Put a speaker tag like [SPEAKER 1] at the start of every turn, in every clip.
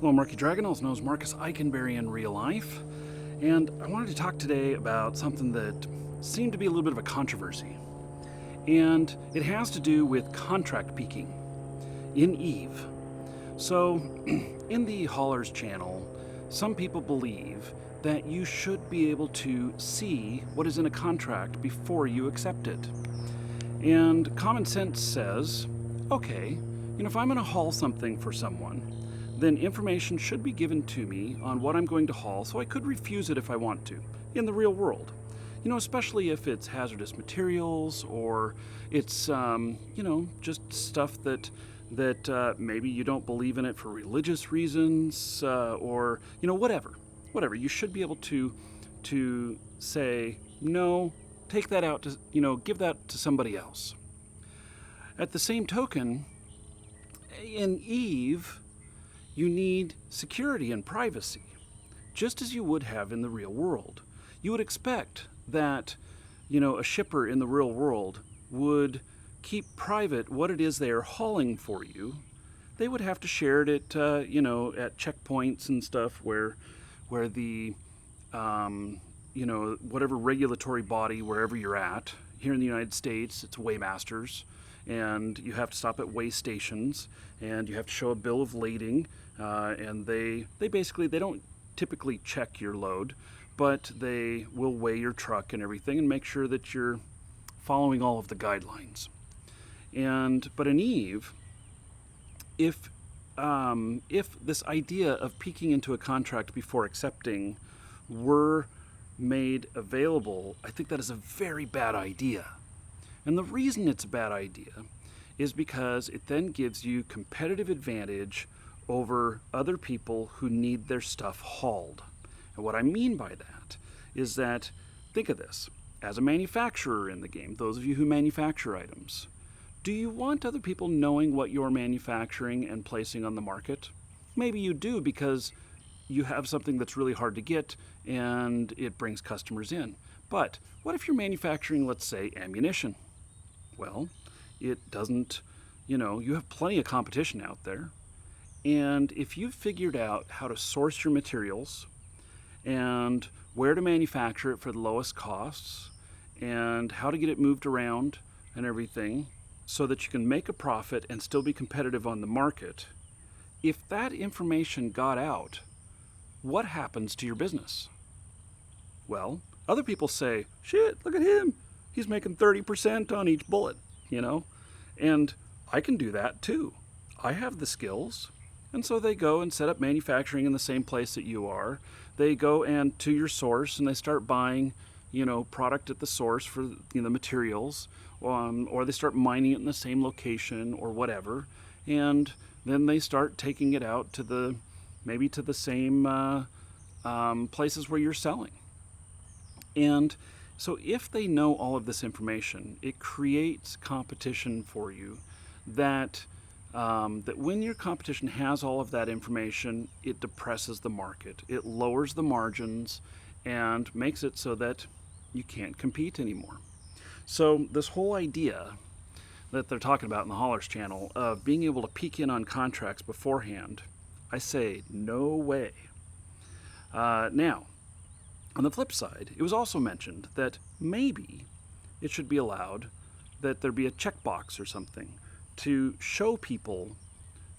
[SPEAKER 1] Hello, Marky Dragon, also known as Marcus Eikenberry in real life, and I wanted to talk today about something that seemed to be a little bit of a controversy, and it has to do with contract peaking in Eve. So, in the Haulers channel, some people believe that you should be able to see what is in a contract before you accept it. And common sense says, okay, if I'm going to haul something for someone, then information should be given to me on what I'm going to haul, so I could refuse it if I want to, in the real world. Especially if it's hazardous materials or it's, just stuff that maybe you don't believe in it for religious reasons, or, whatever. Whatever. You should be able to say, no, take that out to, give that to somebody else. At the same token, in Eve, you need security and privacy, just as you would have in the real world. You would expect that, a shipper in the real world would keep private what it is they are hauling for you. They would have to share it at, at checkpoints and stuff where the, whatever regulatory body, wherever you're at. Here in the United States, it's Waymasters, and you have to stop at weigh stations, and you have to show a bill of lading, and they don't typically check your load, but they will weigh your truck and everything and make sure that you're following all of the guidelines. But in Eve, if this idea of peeking into a contract before accepting were made available, I think that is a very bad idea. And the reason it's a bad idea is because it then gives you competitive advantage over other people who need their stuff hauled. And what I mean by that is that, think of this, as a manufacturer in the game, those of you who manufacture items, do you want other people knowing what you're manufacturing and placing on the market? Maybe you do because you have something that's really hard to get and it brings customers in. But what if you're manufacturing, let's say, ammunition? Well, it doesn't, you have plenty of competition out there. And if you've figured out how to source your materials and where to manufacture it for the lowest costs and how to get it moved around and everything so that you can make a profit and still be competitive on the market, if that information got out, what happens to your business? Well, other people say, shit, look at him. He's making 30% on each bullet, and I can do that too. I have the skills. And so they go and set up manufacturing in the same place that you are. They go and to your source and they start buying, product at the source for the materials, or they start mining it in the same location or whatever. And then they start taking it out to maybe to the same places where you're selling. And so if they know all of this information, it creates competition for you that when your competition has all of that information, it depresses the market. It lowers the margins and makes it so that you can't compete anymore. So this whole idea that they're talking about in the Haulers channel of being able to peek in on contracts beforehand, I say no way. Now, on the flip side, it was also mentioned that maybe it should be allowed that there be a checkbox or something to show people,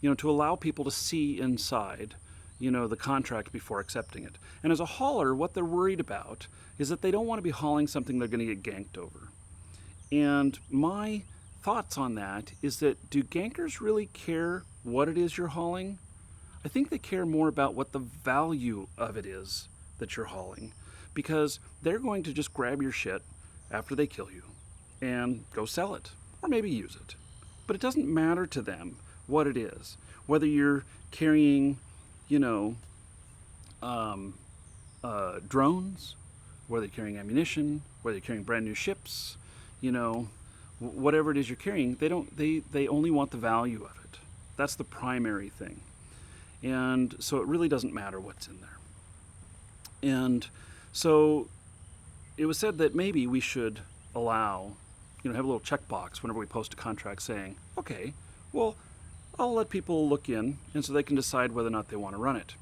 [SPEAKER 1] to allow people to see inside, the contract before accepting it. And as a hauler, what they're worried about is that they don't want to be hauling something they're going to get ganked over. And my thoughts on that is that, do gankers really care what it is you're hauling? I think they care more about what the value of it is that you're hauling, because they're going to just grab your shit after they kill you and go sell it, or maybe use it. But it doesn't matter to them what it is, whether you're carrying, drones, whether you're carrying ammunition, whether you're carrying brand new ships, whatever it is you're carrying, they only want the value of it. That's the primary thing. And so it really doesn't matter what's in there. And so it was said that maybe we should allow, have a little checkbox whenever we post a contract saying, okay, well, I'll let people look in, and so they can decide whether or not they want to run it.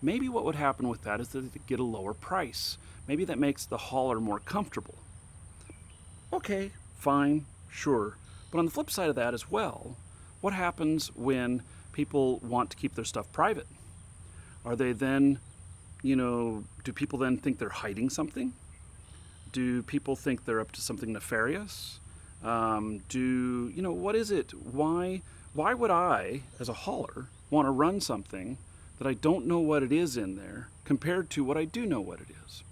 [SPEAKER 1] Maybe what would happen with that is that they get a lower price. Maybe that makes the hauler more comfortable. Okay, fine, sure. But on the flip side of that as well, what happens when people want to keep their stuff private? Are they then, do people then think they're hiding something? Do people think they're up to something nefarious? What is it? Why would I, as a hauler, want to run something that I don't know what it is in there compared to what I do know what it is?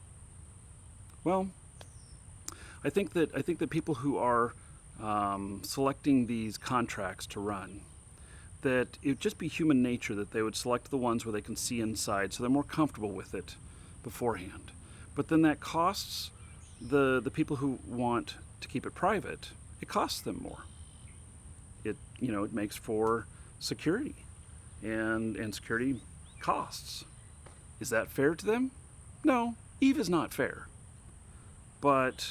[SPEAKER 1] Well, I think that people who are selecting these contracts to run, that it would just be human nature that they would select the ones where they can see inside, so they're more comfortable with it beforehand. But then that costs the people who want to keep it private. It costs them more. It makes for security, and security costs. Is that fair to them? No, Eve is not fair. But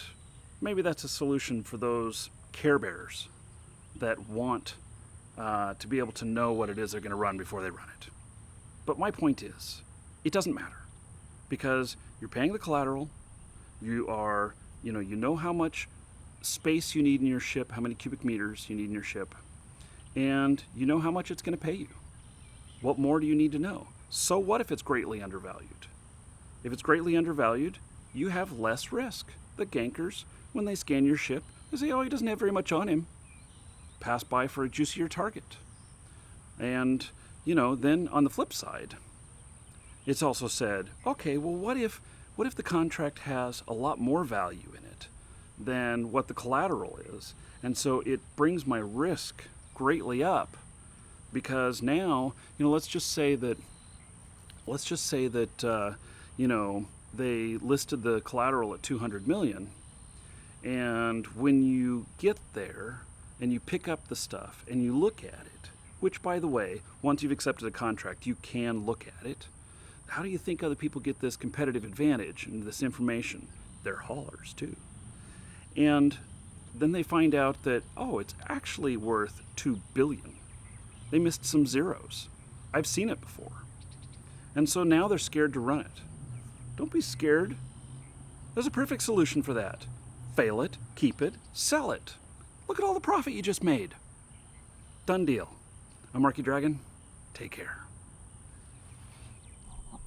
[SPEAKER 1] maybe that's a solution for those Care Bears that want to be able to know what it is they're going to run before they run it. But my point is, it doesn't matter, because you're paying the collateral. You are, you know how much space you need in your ship, how many cubic meters you need in your ship, and you know how much it's going to pay you. What more do you need to know? So what if it's greatly undervalued? If it's greatly undervalued, you have less risk. The gankers, when they scan your ship, they say, oh, he doesn't have very much on him. Pass by for a juicier target. And, then on the flip side, it's also said, okay, well, what if the contract has a lot more value in it than what the collateral is? And so it brings my risk greatly up, because now, let's just say that they listed the collateral at 200 million, and when you get there and you pick up the stuff and you look at it, which, by the way, once you've accepted a contract, you can look at it. How do you think other people get this competitive advantage and this information? They're haulers too. And then they find out that, oh, it's actually worth 2 billion. They missed some zeros. I've seen it before. And so now they're scared to run it. Don't be scared. There's a perfect solution for that. Fail it, keep it, sell it. Look at all the profit you just made. Done deal. I'm Marky Dragon. Take care.